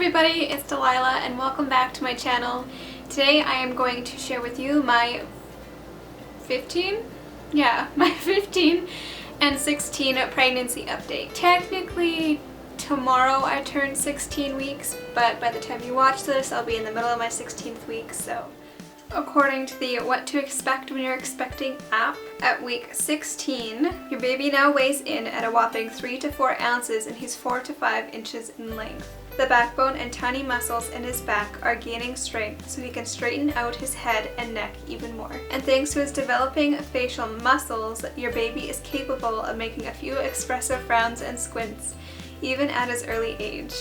everybody, it's Delilah and welcome back to my channel. Today I am going to share with you my 15 and 16 pregnancy update. Technically tomorrow I turn 16 weeks, but by the time you watch this I'll be in the middle of my 16th week, so. According to the What to Expect When You're Expecting app, at week 16, your baby now weighs in at a whopping 3 to 4 ounces and he's 4 to 5 inches in length. The backbone and tiny muscles in his back are gaining strength so he can straighten out his head and neck even more. And thanks to his developing facial muscles, your baby is capable of making a few expressive frowns and squints, even at his early age.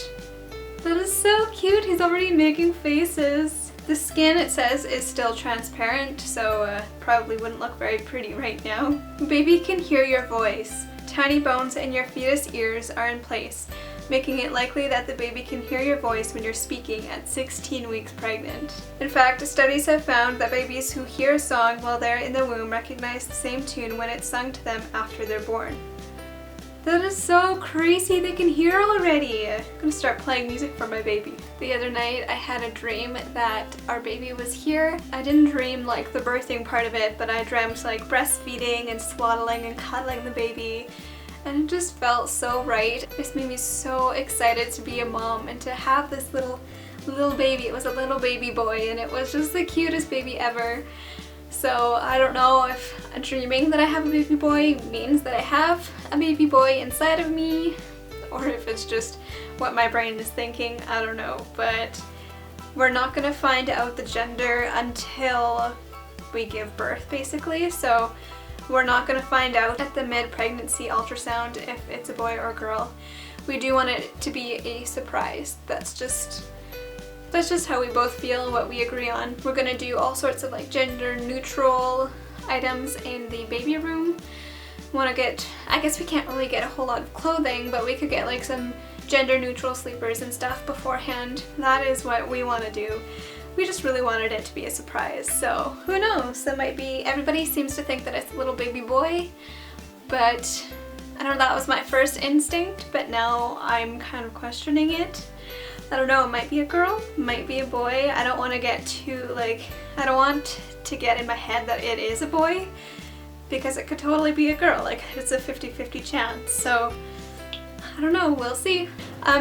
That is so cute, he's already making faces. The skin, it says, is still transparent, so probably wouldn't look very pretty right now. Baby can hear your voice. Tiny bones in your fetus ears are in place, making it likely that the baby can hear your voice when you're speaking at 16 weeks pregnant. In fact, studies have found that babies who hear a song while they're in the womb recognize the same tune when it's sung to them after they're born. That is so crazy, they can hear already. I'm gonna start playing music for my baby. The other night I had a dream that our baby was here. I didn't dream like the birthing part of it, but I dreamt like breastfeeding and swaddling and cuddling the baby. And it just felt so right. It just made me so excited to be a mom and to have this little baby. It was a little baby boy and it was just the cutest baby ever. So I don't know if dreaming that I have a baby boy means that I have a baby boy inside of me, or if it's just what my brain is thinking, I don't know. But we're not gonna find out the gender until we give birth, basically. So we're not gonna find out at the mid-pregnancy ultrasound if it's a boy or a girl. We do want it to be a surprise. That's just how we both feel and what we agree on. We're gonna do all sorts of like gender neutral items in the baby room. I guess we can't really get a whole lot of clothing, but we could get like some gender neutral sleepers and stuff beforehand. That is what we want to do. We just really wanted it to be a surprise, so who knows, that might be, everybody seems to think that it's a little baby boy, but I don't know, that was my first instinct, but now I'm kind of questioning it. I don't know, it might be a girl, it might be a boy. I don't want to get too, I don't want to get in my head that it is a boy, because it could totally be a girl. Like, it's a 50-50 chance, so I don't know, we'll see.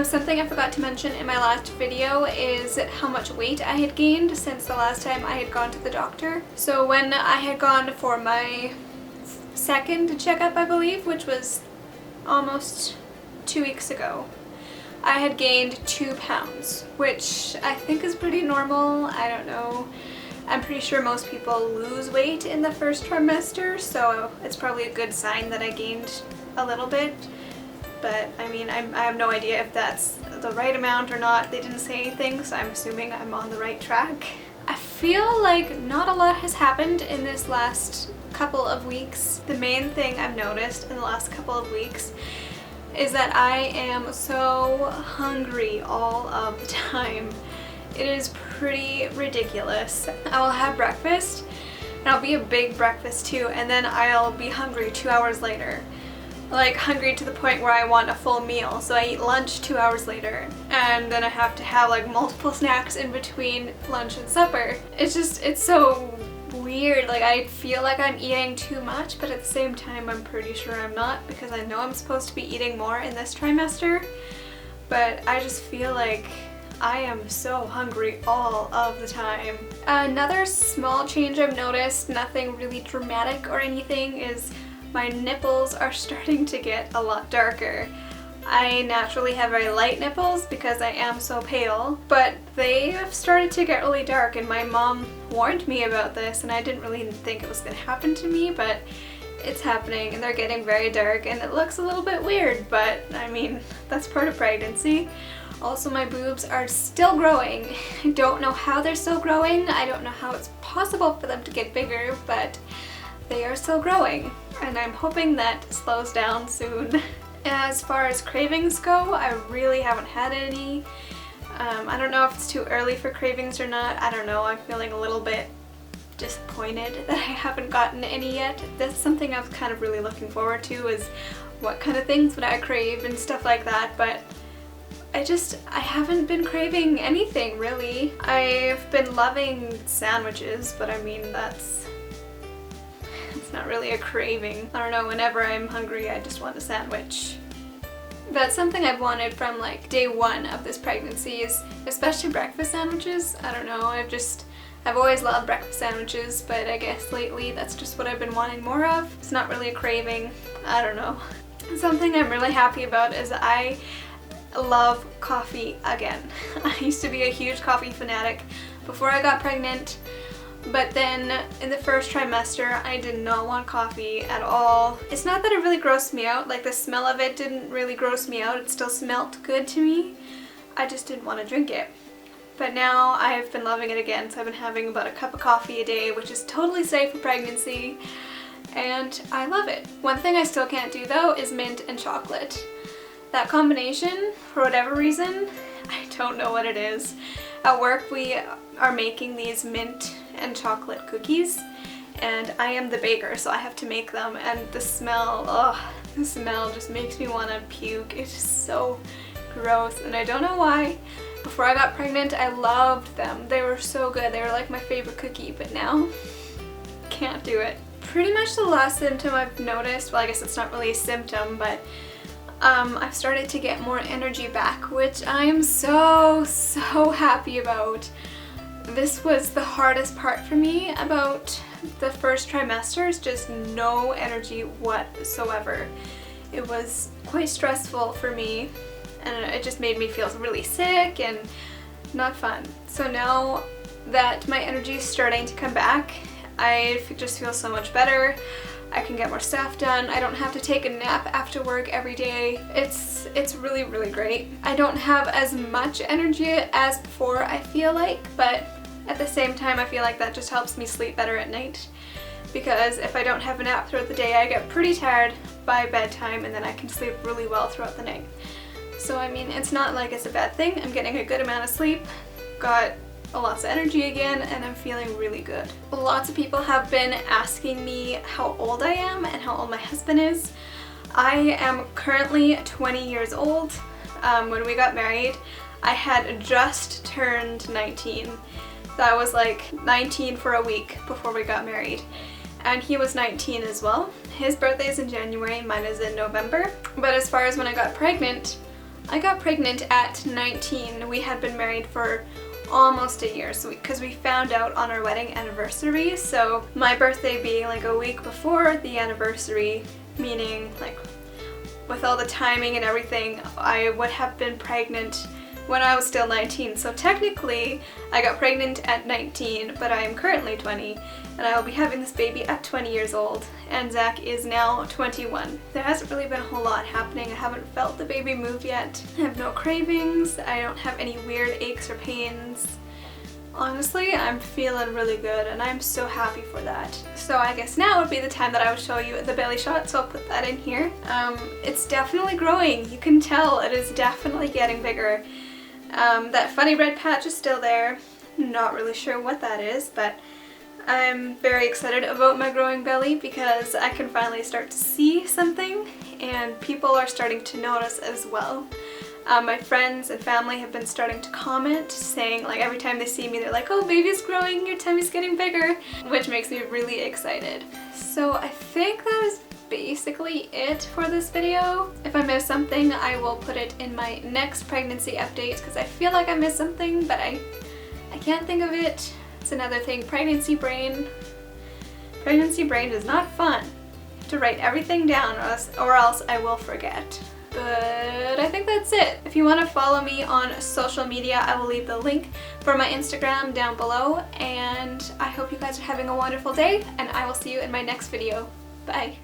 Something I forgot to mention in my last video is how much weight I had gained since the last time I had gone to the doctor. So when I had gone for my second checkup, I believe, which was almost 2 weeks ago, I had gained 2 pounds, which I think is pretty normal. I don't know. I'm pretty sure most people lose weight in the first trimester, so it's probably a good sign that I gained a little bit. But I mean, I have no idea if that's the right amount or not. They didn't say anything, so I'm assuming I'm on the right track. I feel like not a lot has happened in this last couple of weeks. The main thing I've noticed in the last couple of weeks is that I am so hungry all of the time. It is pretty ridiculous. I will have breakfast, and I'll be a big breakfast too, and then I'll be hungry 2 hours later. Like, hungry to the point where I want a full meal, so I eat lunch 2 hours later, and then I have to have like multiple snacks in between lunch and supper. It's so weird. Like, I feel like I'm eating too much, but at the same time I'm pretty sure I'm not, because I know I'm supposed to be eating more in this trimester, but I just feel like I am so hungry all of the time. Another small change I've noticed, nothing really dramatic or anything, is my nipples are starting to get a lot darker. I naturally have very light nipples because I am so pale, but they have started to get really dark, and my mom warned me about this and I didn't really think it was going to happen to me, but it's happening and they're getting very dark and it looks a little bit weird, but I mean, that's part of pregnancy. Also, my boobs are still growing. I don't know how they're still growing. I don't know how it's possible for them to get bigger, but they are still growing, and I'm hoping that slows down soon. As far as cravings go, I really haven't had any. I don't know if it's too early for cravings or not. I don't know. I'm feeling a little bit disappointed that I haven't gotten any yet. That's something I was kind of really looking forward to, is what kind of things would I crave and stuff like that, but I haven't been craving anything really. I've been loving sandwiches, but I mean it's not really a craving. I don't know, whenever I'm hungry I just want a sandwich. That's something I've wanted from like day one of this pregnancy, is especially breakfast sandwiches. I don't know, I've always loved breakfast sandwiches, but I guess lately that's just what I've been wanting more of. It's not really a craving. I don't know. Something I'm really happy about is I love coffee again. I used to be a huge coffee fanatic before I got pregnant, but then in the first trimester I did not want coffee at all. It's not that it really grossed me out, like the smell of it didn't really gross me out, it still smelled good to me. I just didn't want to drink it. But now I've been loving it again, so I've been having about a cup of coffee a day, which is totally safe for pregnancy, and I love it. One thing I still can't do though is mint and chocolate. That combination, for whatever reason, I don't know what it is. At work we are making these mint and chocolate cookies, and I am the baker, so I have to make them, and the smell just makes me want to puke. It's just so gross, and I don't know why. Before I got pregnant, I loved them. They were so good. They were like my favorite cookie, but now, can't do it. Pretty much the last symptom I've noticed, well I guess it's not really a symptom, but I've started to get more energy back, which I am so happy about. This was the hardest part for me about the first trimester, is just no energy whatsoever. It was quite stressful for me, and it just made me feel really sick and not fun. So now that my energy is starting to come back, I just feel so much better. I can get more stuff done. I don't have to take a nap after work every day. It's really great. I don't have as much energy as before, I feel like, but at the same time I feel like that just helps me sleep better at night, because if I don't have a nap throughout the day I get pretty tired by bedtime, and then I can sleep really well throughout the night. So I mean, it's not like it's a bad thing. I'm getting a good amount of sleep, got lots of energy again, and I'm feeling really good. Lots of people have been asking me how old I am and how old my husband is. I am currently 20 years old. When we got married, I had just turned 19. So I was like 19 for a week before we got married. And he was 19 as well. His birthday is in January, mine is in November. But as far as when I got pregnant at 19. We had been married for almost a year, so because we found out on our wedding anniversary, so my birthday being like a week before the anniversary, meaning like with all the timing and everything, I would have been pregnant when I was still 19. So technically I got pregnant at 19, but I am currently 20, and I will be having this baby at 20 years old, and Zach is now 21. There hasn't really been a whole lot happening. I haven't felt the baby move yet. I have no cravings. I don't have any weird aches or pains. Honestly, I'm feeling really good, and I'm so happy for that. So I guess now would be the time that I would show you the belly shot, so I'll put that in here. It's definitely growing. You can tell it is definitely getting bigger. That funny red patch is still there. Not really sure what that is, but I'm very excited about my growing belly because I can finally start to see something, and people are starting to notice as well. My friends and family have been starting to comment, saying like every time they see me they're like, oh, baby's growing, your tummy's getting bigger, which makes me really excited. So I think that is basically it for this video. If I missed something, I will put it in my next pregnancy update because I feel like I missed something, but I can't think of it. It's another thing, pregnancy brain. Pregnancy brain is not fun. You have to write everything down or else I will forget. But I think that's it. If you want to follow me on social media, I will leave the link for my Instagram down below, and I hope you guys are having a wonderful day, and I will see you in my next video. Bye!